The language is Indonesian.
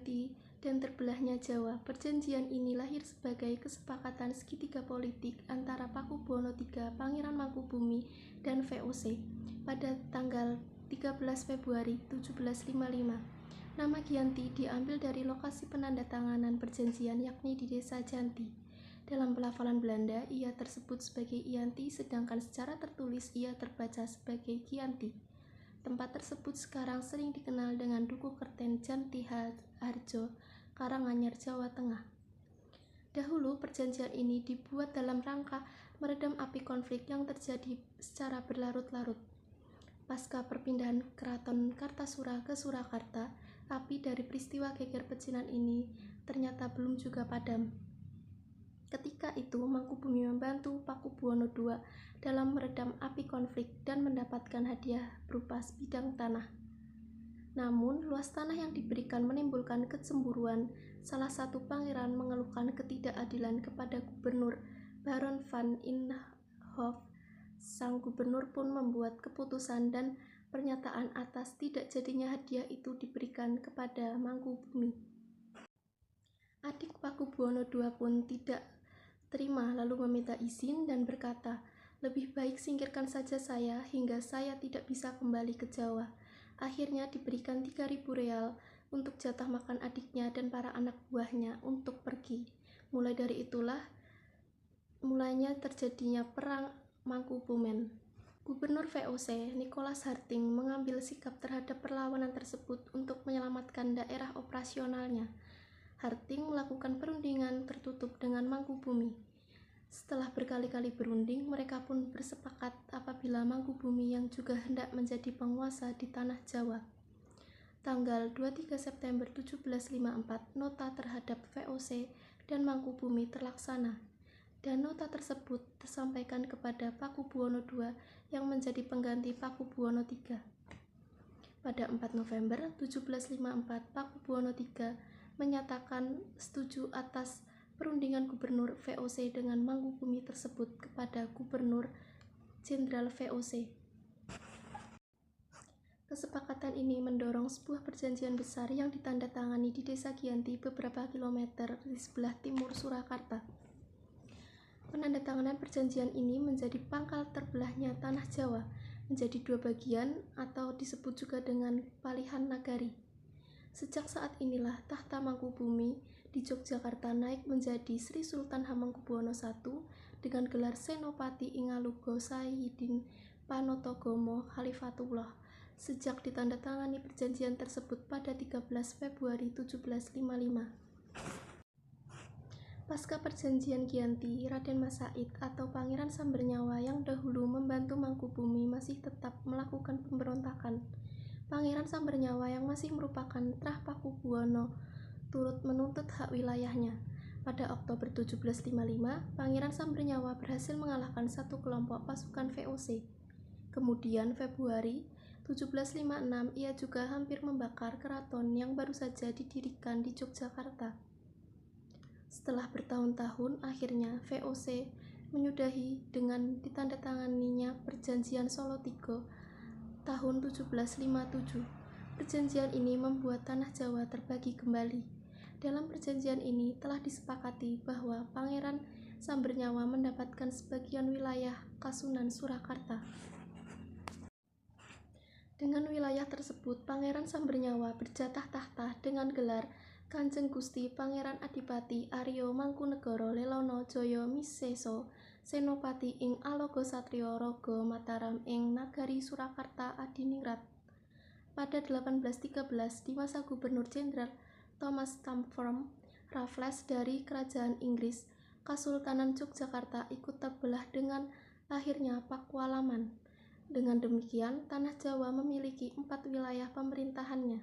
Giyanti dan terbelahnya Jawa. Perjanjian ini lahir sebagai kesepakatan segitiga politik antara Pakubuwono III, Pangeran Mangkubumi, dan VOC pada tanggal 13 Februari 1755. Nama Giyanti diambil dari lokasi penandatanganan perjanjian, yakni di Desa Janti. Dalam pelafalan Belanda, ia tersebut sebagai Ianti, sedangkan secara tertulis ia terbaca sebagai Giyanti. Tempat tersebut sekarang sering dikenal dengan Dukuh Kerten Janti Harjo, Karanganyar, Jawa Tengah. Dahulu, perjanjian ini dibuat dalam rangka meredam api konflik yang terjadi secara berlarut-larut. Pasca perpindahan Keraton Kartasura ke Surakarta, api dari peristiwa geger pecinan ini ternyata belum juga padam. Ketika itu, Mangkubumi membantu Pakubuwono II dalam meredam api konflik dan mendapatkan hadiah berupa sebidang tanah. Namun, luas tanah yang diberikan menimbulkan kecemburuan. Salah satu pangeran mengeluhkan ketidakadilan kepada gubernur Baron van Inhofe. Sang gubernur pun membuat keputusan dan pernyataan atas tidak jadinya hadiah itu diberikan kepada Mangkubumi. Adik Pakubuwono II pun tidak terima, lalu meminta izin dan berkata, "Lebih baik singkirkan saja saya hingga saya tidak bisa kembali ke Jawa." Akhirnya diberikan 3.000 real untuk jatah makan adiknya dan para anak buahnya untuk pergi. Mulai dari itulah mulanya terjadinya Perang Mangkubumen. Gubernur VOC, Nicholas Harting, mengambil sikap terhadap perlawanan tersebut untuk menyelamatkan daerah operasionalnya. Harting melakukan perundingan tertutup dengan Mangkubumi. Setelah berkali-kali berunding, mereka pun bersepakat apabila Mangkubumi yang juga hendak menjadi penguasa di tanah Jawa. Tanggal 23 September 1754, nota terhadap VOC dan Mangkubumi terlaksana, dan nota tersebut disampaikan kepada Pakubuwono II yang menjadi pengganti Pakubuwono III. Pada 4 November 1754, Pakubuwono III menyatakan setuju atas perundingan gubernur VOC dengan Mangkubumi tersebut kepada Gubernur Jenderal VOC. Kesepakatan ini mendorong sebuah perjanjian besar yang ditandatangani di Desa Giyanti beberapa kilometer di sebelah timur Surakarta. Penandatanganan perjanjian ini menjadi pangkal terbelahnya tanah Jawa menjadi 2 bagian atau disebut juga dengan Palihan Nagari. Sejak saat inilah tahta Mangkubumi di Yogyakarta naik menjadi Sri Sultan Hamengkubuwono I dengan gelar Senopati Ingalugo Sayyidin Panatagomo Khalifatullah sejak ditandatangani perjanjian tersebut pada 13 Februari 1755. Pasca perjanjian Giyanti, Raden Mas Said atau Pangeran Sambernyawa yang dahulu membantu Mangkubumi masih tetap melakukan pemberontakan. Pangeran Sambernyawa yang masih merupakan trah Pakubuwono turut menuntut hak wilayahnya. Pada Oktober 1755, Pangeran Sambernyawa berhasil mengalahkan satu kelompok pasukan VOC. Kemudian Februari 1756, ia juga hampir membakar keraton yang baru saja didirikan di Yogyakarta. Setelah bertahun-tahun, akhirnya VOC menyudahi dengan ditandatanganinya Perjanjian Solo III tahun 1757. Perjanjian ini membuat tanah Jawa terbagi kembali. Dalam perjanjian ini telah disepakati bahwa Pangeran Sambernyawa mendapatkan sebagian wilayah Kasunan Surakarta. Dengan wilayah tersebut, Pangeran Sambernyawa berjatah tahta dengan gelar Kanjeng Gusti Pangeran Adipati Arya Mangkunegara Lelono Jaya Miseso Senopati ing Aloga Satrio Raga Mataram ing Nagari Surakarta Adiningrat. Pada 1813, di masa Gubernur Jenderal Thomas Stamford Raffles dari Kerajaan Inggris, Kesultanan Yogyakarta ikut terbelah dengan lahirnya Pakualaman. Dengan demikian, tanah Jawa memiliki 4 wilayah pemerintahannya.